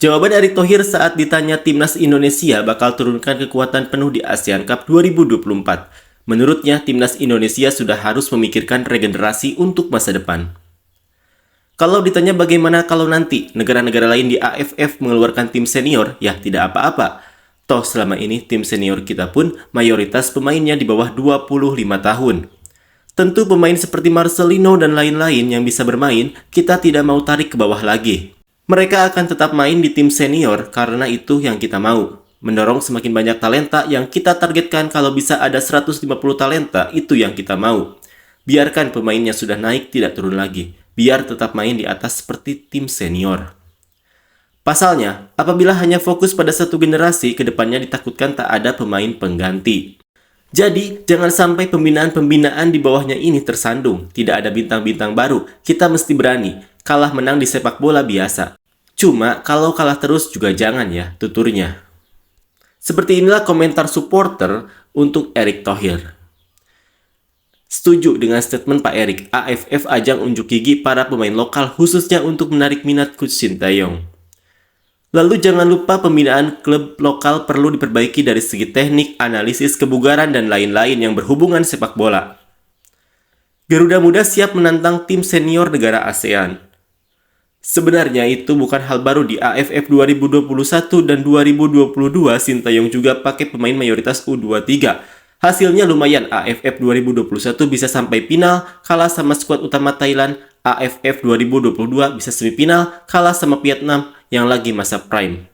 Jawaban Erick Thohir saat ditanya timnas Indonesia bakal turunkan kekuatan penuh di ASEAN Cup 2024. Menurutnya, timnas Indonesia sudah harus memikirkan regenerasi untuk masa depan. Kalau ditanya bagaimana kalau nanti negara-negara lain di AFF mengeluarkan tim senior, ya tidak apa-apa. Toh selama ini tim senior kita pun mayoritas pemainnya di bawah 25 tahun. Tentu pemain seperti Marcelino dan lain-lain yang bisa bermain, kita tidak mau tarik ke bawah lagi. Mereka akan tetap main di tim senior karena itu yang kita mau. Mendorong semakin banyak talenta yang kita targetkan. Kalau bisa ada 150 talenta, itu yang kita mau. Biarkan pemainnya sudah naik tidak turun lagi. Biar tetap main di atas seperti tim senior. Pasalnya, apabila hanya fokus pada satu generasi, kedepannya ditakutkan tak ada pemain pengganti. Jadi, jangan sampai pembinaan-pembinaan di bawahnya ini tersandung. Tidak ada bintang-bintang baru, kita mesti berani. Kalah menang di sepak bola biasa. Cuma, kalau kalah terus juga jangan ya, tuturnya. Seperti inilah komentar supporter untuk Erick Thohir. Setuju dengan statement Pak Erick, AFF ajang unjuk gigi para pemain lokal khususnya untuk menarik minat Coach Sintayong. Lalu jangan lupa pembinaan klub lokal perlu diperbaiki dari segi teknik, analisis, kebugaran, dan lain-lain yang berhubungan sepak bola. Garuda Muda siap menantang tim senior negara ASEAN. Sebenarnya itu bukan hal baru di AFF 2021 dan 2022, Sintayong juga pakai pemain mayoritas U23. Hasilnya lumayan, AFF 2021 bisa sampai final, kalah sama skuad utama Thailand. AFF 2022 bisa semifinal, kalah sama Vietnam yang lagi masa prime.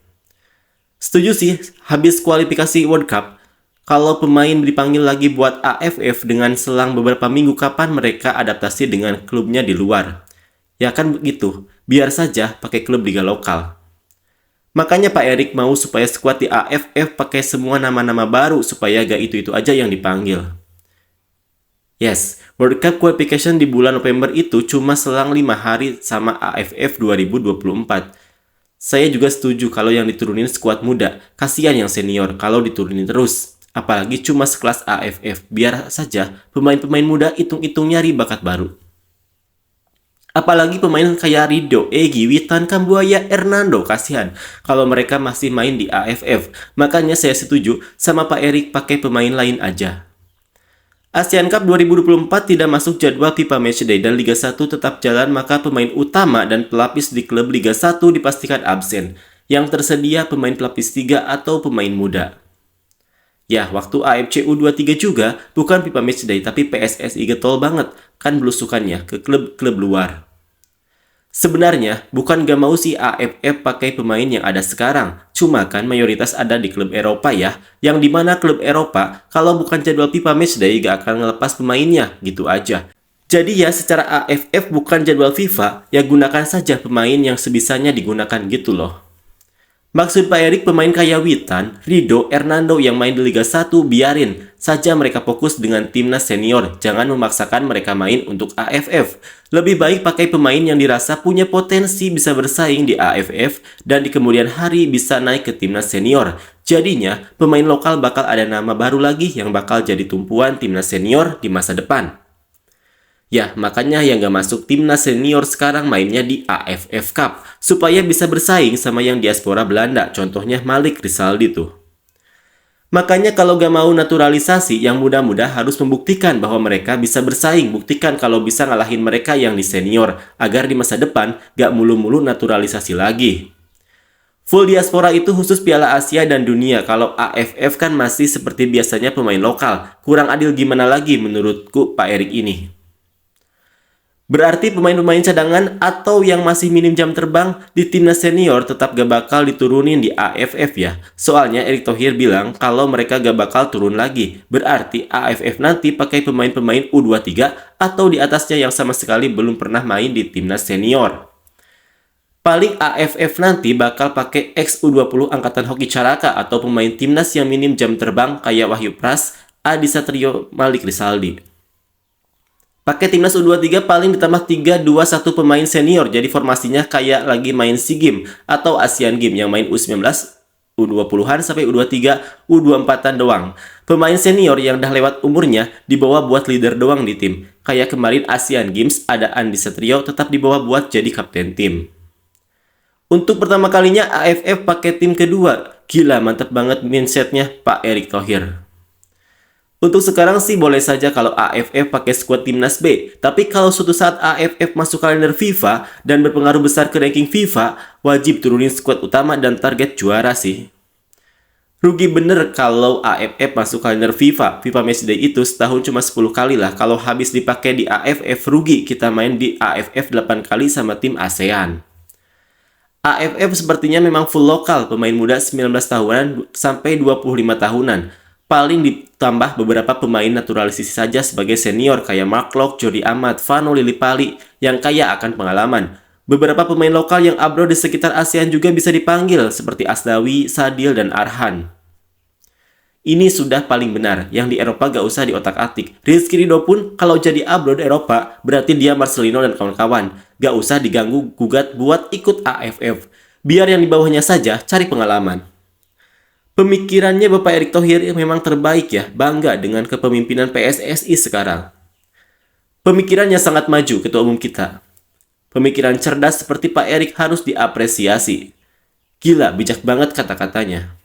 Setuju sih, habis kualifikasi World Cup, kalau pemain dipanggil lagi buat AFF dengan selang beberapa minggu, kapan mereka adaptasi dengan klubnya di luar? Ya kan begitu, biar saja pakai klub liga lokal. Makanya Pak Erick mau supaya skuad di AFF pakai semua nama-nama baru supaya gak itu-itu aja yang dipanggil. Yes, World Cup Qualification di bulan November itu cuma selang 5 hari sama AFF 2024. Saya juga setuju kalau yang diturunin skuad muda, kasihan yang senior kalau diturunin terus. Apalagi cuma sekelas AFF, biar saja pemain-pemain muda hitung-hitung nyari bakat baru. Apalagi pemain kayak Rido, Egy, Witan, Kambuaya, Hernando, kasihan kalau mereka masih main di AFF. Makanya saya setuju sama Pak Erick pakai pemain lain aja. ASEAN Cup 2024 tidak masuk jadwal FIFA Matchday dan Liga 1 tetap jalan, maka pemain utama dan pelapis di klub Liga 1 dipastikan absen. Yang tersedia pemain pelapis 3 atau pemain muda. Ya, waktu AFC U23 juga bukan FIFA Matchday tapi PSSI getol banget kan belusukannya ke klub-klub luar. Sebenarnya bukan gak mau si AFF pakai pemain yang ada sekarang, cuma kan mayoritas ada di klub Eropa ya, yang dimana klub Eropa kalau bukan jadwal FIFA Matchday gak akan ngelepas pemainnya, gitu aja. Jadi ya secara AFF bukan jadwal FIFA, ya gunakan saja pemain yang sebisanya digunakan gitu loh. Maksud Pak Erick pemain kayak Witan, Rido, Hernando yang main di Liga 1 biarin saja mereka fokus dengan timnas senior. Jangan memaksakan mereka main untuk AFF. Lebih baik pakai pemain yang dirasa punya potensi bisa bersaing di AFF dan di kemudian hari bisa naik ke timnas senior. Jadinya pemain lokal bakal ada nama baru lagi yang bakal jadi tumpuan timnas senior di masa depan. Ya, makanya yang gak masuk timnas senior sekarang mainnya di AFF Cup, supaya bisa bersaing sama yang diaspora Belanda, contohnya Malik Rizaldi tuh. Makanya kalau gak mau naturalisasi, yang muda-muda harus membuktikan bahwa mereka bisa bersaing, buktikan kalau bisa ngalahin mereka yang di senior, agar di masa depan gak mulu-mulu naturalisasi lagi. Full diaspora itu khusus Piala Asia dan Dunia, kalau AFF kan masih seperti biasanya pemain lokal, kurang adil gimana lagi menurutku Pak Erick ini. Berarti pemain-pemain cadangan atau yang masih minim jam terbang di timnas senior tetap gak bakal diturunin di AFF ya. Soalnya Erick Thohir bilang kalau mereka gak bakal turun lagi. Berarti AFF nanti pakai pemain-pemain U23 atau di atasnya yang sama sekali belum pernah main di timnas senior. Paling AFF nanti bakal pakai ex-U20 Angkatan Hoki Caraka atau pemain timnas yang minim jam terbang kayak Wahyu Pras, Adi Satrio, Malik Rizaldi. Pakai timnas U23 paling ditambah 3-2-1 pemain senior, jadi formasinya kayak lagi main SEA Games atau Asian Games yang main U19, U20-an sampai U23, U24-an doang. Pemain senior yang udah lewat umurnya dibawa buat leader doang di tim. Kayak kemarin Asian Games ada Andi Satrio tetap dibawa buat jadi kapten tim. Untuk pertama kalinya AFF pakai tim kedua. Gila, mantep banget mindsetnya Pak Erick Thohir. Untuk sekarang sih boleh saja kalau AFF pakai skuad timnas B, tapi kalau suatu saat AFF masuk kalender FIFA dan berpengaruh besar ke ranking FIFA, wajib turunin skuad utama dan target juara sih. Rugi bener kalau AFF masuk kalender FIFA. FIFA Matchday itu setahun cuma 10 kali lah. Kalau habis dipakai di AFF, rugi kita main di AFF 8 kali sama tim ASEAN. AFF sepertinya memang full lokal, pemain muda 19 tahunan sampai 25 tahunan. Paling ditambah beberapa pemain naturalisasi saja sebagai senior kayak Mark Locke, Jody Amat, Vano Lillipali yang kaya akan pengalaman. Beberapa pemain lokal yang abroad di sekitar ASEAN juga bisa dipanggil seperti Asdawi, Sadil, dan Arhan. Ini sudah paling benar, yang di Eropa gak usah diotak-atik. Rizky Ridho pun kalau jadi abroad Eropa, berarti dia Marcelino dan kawan-kawan. Gak usah diganggu-gugat buat ikut AFF. Biar yang di bawahnya saja cari pengalaman. Pemikirannya Bapak Erick Thohir memang terbaik ya, bangga dengan kepemimpinan PSSI sekarang. Pemikirannya sangat maju, Ketua Umum kita. Pemikiran cerdas seperti Pak Erick harus diapresiasi. Gila, bijak banget kata-katanya.